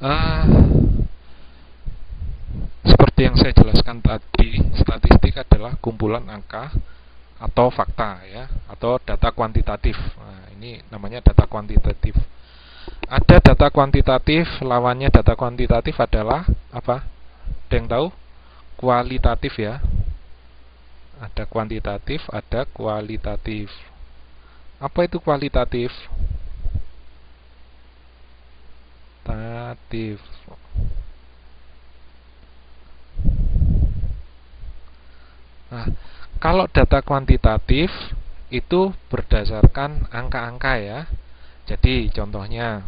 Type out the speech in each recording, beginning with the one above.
Ah, seperti yang saya jelaskan tadi, statistik adalah kumpulan angka atau fakta ya, atau data kuantitatif. Nah, ini namanya data kuantitatif. Ada data kuantitatif, lawannya data kuantitatif adalah apa? Ada yang tahu? Kualitatif ya. Ada kuantitatif, ada kualitatif. Apa itu kualitatif? Tatif. Nah, kalau data kuantitatif itu berdasarkan angka-angka ya. Jadi contohnya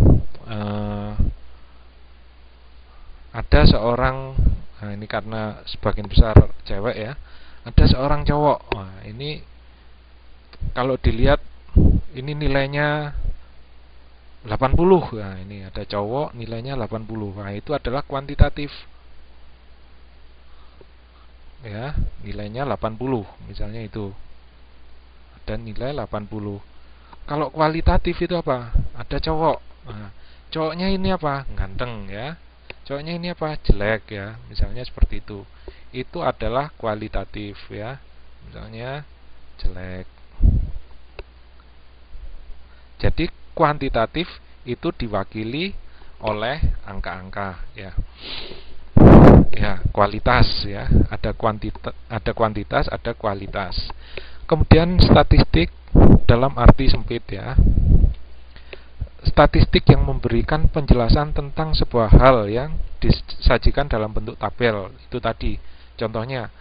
ada seorang, nah ini karena sebagian besar cewek ya, ada seorang cowok. Nah, ini kalau dilihat ini nilainya 80. Nah, ini ada cowok nilainya 80. Nah, itu adalah kuantitatif. Ya, nilainya 80 misalnya itu. Ada nilai 80. Kalau kualitatif itu apa? Ada cowok. Nah, cowoknya ini apa? Ganteng ya. Cowoknya ini apa? Jelek ya. Misalnya seperti itu. Itu adalah kualitatif ya. Misalnya jelek. Jadi kuantitatif itu diwakili oleh angka-angka ya. Ya, kualitas ya. Ada kuantitas, ada kualitas. Kemudian statistik dalam arti sempit ya. Statistik yang memberikan penjelasan tentang sebuah hal yang disajikan dalam bentuk tabel. Itu tadi contohnya,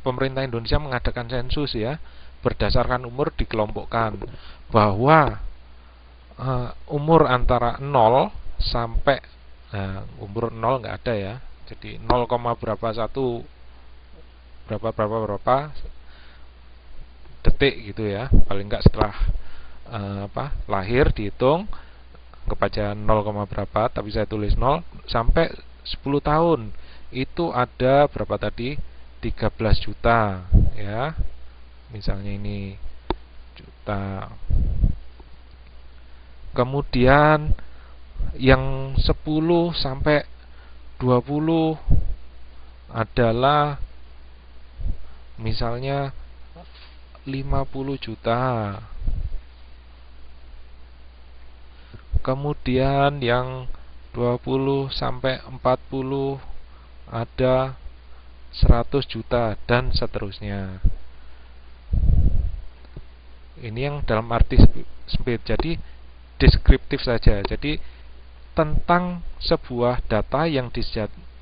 pemerintah Indonesia mengadakan sensus ya, berdasarkan umur dikelompokkan bahwa umur antara 0 sampai umur 0 nggak ada ya. Jadi 0, berapa satu berapa berapa berapa detik gitu ya. Paling nggak setelah lahir dihitung, anggap aja 0, berapa, tapi saya tulis 0 sampai 10 tahun. Itu ada berapa tadi? 13 juta ya. Misalnya ini juta. Kemudian yang 10 sampai 20 adalah misalnya 50 juta. Kemudian yang 20 sampai 40 ada 100 juta dan seterusnya. Ini yang dalam arti sempit. Jadi deskriptif saja. Jadi tentang sebuah data yang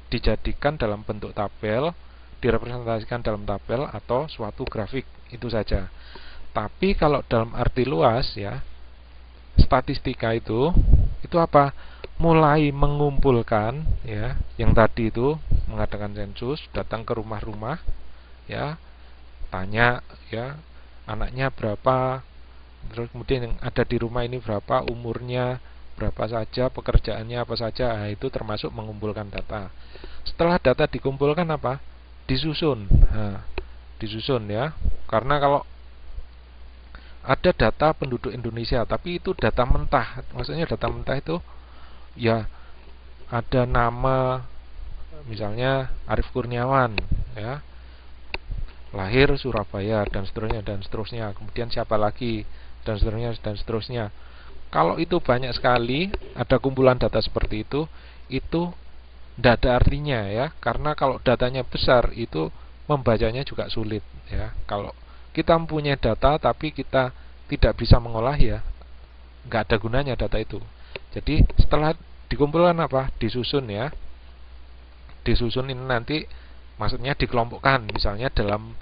dijadikan dalam bentuk tabel, direpresentasikan dalam tabel atau suatu grafik, itu saja. Tapi kalau dalam arti luas ya, statistika itu apa? Mulai mengumpulkan ya, yang tadi itu mengadakan sensus, datang ke rumah-rumah ya, tanya ya, anaknya berapa, terus kemudian yang ada di rumah ini berapa, umurnya berapa saja, pekerjaannya apa saja. Nah, itu termasuk mengumpulkan data. Setelah data dikumpulkan apa? Disusun. Nah, disusun ya. Karena kalau ada data penduduk Indonesia, tapi itu data mentah. Maksudnya data mentah itu ya ada nama, misalnya Arif Kurniawan ya, lahir Surabaya dan seterusnya dan seterusnya. Kemudian siapa lagi dan seterusnya dan seterusnya. Kalau itu banyak sekali, ada kumpulan data seperti itu tidak ada artinya ya. Karena kalau datanya besar, itu membacanya juga sulit ya. Kalau kita mempunyai data tapi kita tidak bisa mengolah ya, nggak ada gunanya data itu. Jadi setelah dikumpulkan apa? Disusun ya. Disusun ini nanti maksudnya dikelompokkan, misalnya dalam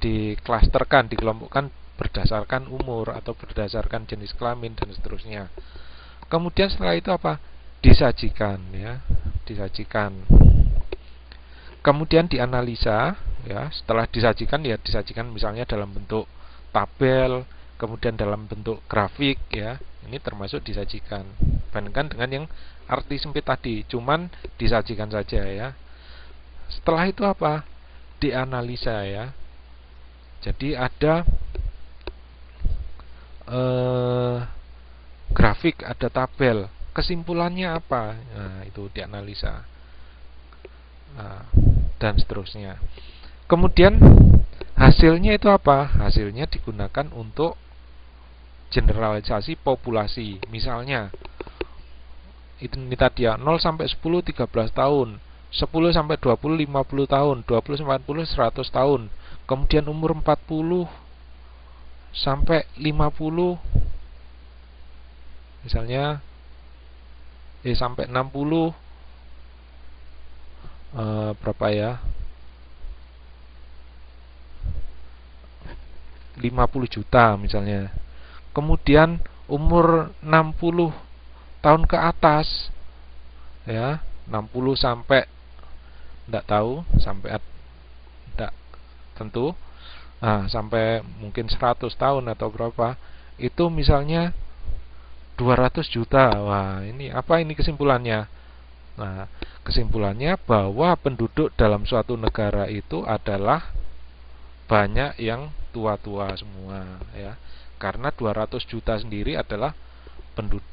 diklasterkan, dikelompokkan berdasarkan umur atau berdasarkan jenis kelamin dan seterusnya. Kemudian setelah itu apa? Disajikan ya, disajikan. Kemudian dianalisa ya, setelah disajikan ya disajikan misalnya dalam bentuk tabel, kemudian dalam bentuk grafik ya. Ini termasuk disajikan. Bandingkan dengan yang arti sempit tadi, cuman disajikan saja ya. Setelah itu apa? Dianalisa ya. Jadi ada grafik, ada tabel. Kesimpulannya apa? Nah, itu dianalisa. Nah, dan seterusnya. Kemudian hasilnya itu apa? Hasilnya digunakan untuk generalisasi populasi. Misalnya ini tadi ya, 0 sampai 10 13 tahun, 10 sampai 20 50 tahun, 20 sampai 40 100 tahun. Kemudian umur 40 sampai 50 misalnya sampai 60 berapa ya? 50 juta misalnya. Kemudian umur 60 tahun ke atas ya, 60 sampai enggak tahu, sampai enggak tentu. Nah, sampai mungkin 100 tahun atau berapa. Itu misalnya 200 juta. Wah, ini apa ini kesimpulannya? Nah, kesimpulannya bahwa penduduk dalam suatu negara itu adalah banyak yang tua-tua semua ya. Karena 200 juta sendiri adalah penduduk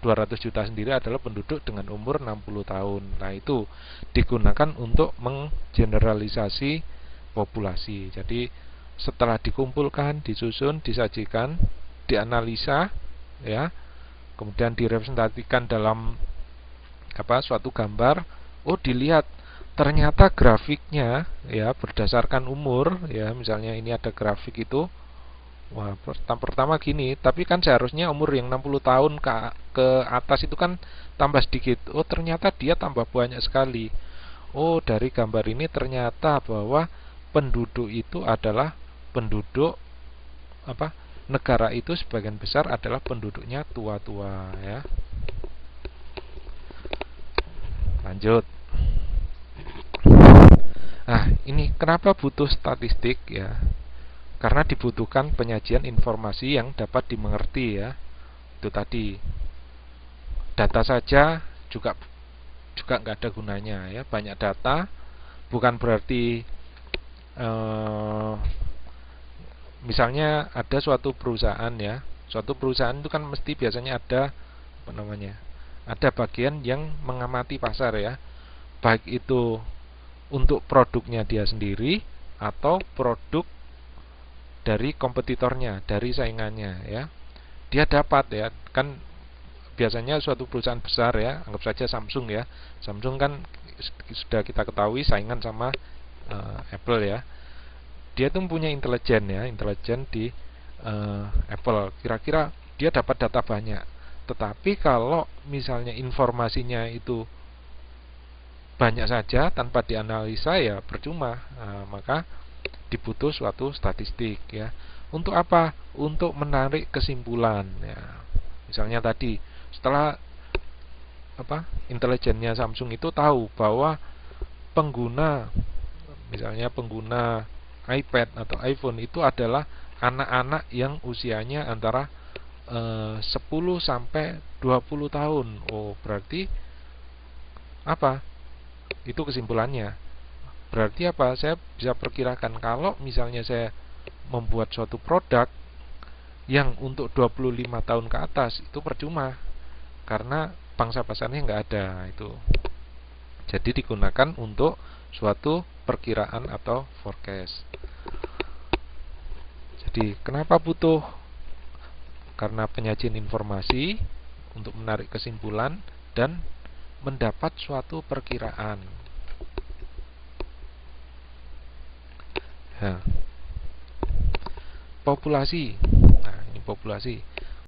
200 juta sendiri adalah penduduk dengan umur 60 tahun. Nah, itu digunakan untuk menggeneralisasi populasi. Jadi, setelah dikumpulkan, disusun, disajikan, dianalisa ya, kemudian direpresentasikan dalam suatu gambar. Oh, dilihat ternyata grafiknya ya berdasarkan umur ya, misalnya ini ada grafik itu. Wah, pertama gini, tapi kan seharusnya umur yang 60 tahun ke atas itu kan tambah sedikit. Oh, ternyata dia tambah banyak sekali. Oh, dari gambar ini ternyata bahwa penduduk itu adalah penduduk negara itu sebagian besar adalah penduduknya tua-tua ya. Lanjut. Nah, ini kenapa butuh statistik ya? Karena dibutuhkan penyajian informasi yang dapat dimengerti ya. Itu tadi. Data saja juga nggak ada gunanya ya. Banyak data bukan berarti misalnya ada suatu perusahaan ya. Suatu perusahaan itu kan mesti biasanya ada ada bagian yang mengamati pasar ya. Baik itu untuk produknya dia sendiri atau produk dari kompetitornya, dari saingannya ya. Dia dapat ya, kan biasanya suatu perusahaan besar ya, anggap saja Samsung ya. Samsung kan sudah kita ketahui saingan sama Apple ya. Dia tuh punya intelijen di Apple. Kira-kira dia dapat data banyak. Tetapi kalau misalnya informasinya itu banyak saja tanpa dianalisa ya percuma. Maka dibutuh suatu statistik ya. Untuk apa? Untuk menarik kesimpulan ya. Misalnya tadi setelah intelijennya Samsung itu tahu bahwa misalnya pengguna iPad atau iPhone itu adalah anak-anak yang usianya antara 10 sampai 20 tahun. Oh, berarti apa? Itu kesimpulannya. Berarti apa? Saya bisa perkirakan kalau misalnya saya membuat suatu produk yang untuk 25 tahun ke atas itu percuma karena pangsa pasarnya nggak ada itu. Jadi digunakan untuk suatu perkiraan atau forecast. Jadi kenapa butuh? Karena penyajian informasi untuk menarik kesimpulan dan mendapat suatu perkiraan. Nah, populasi. Nah, ini populasi.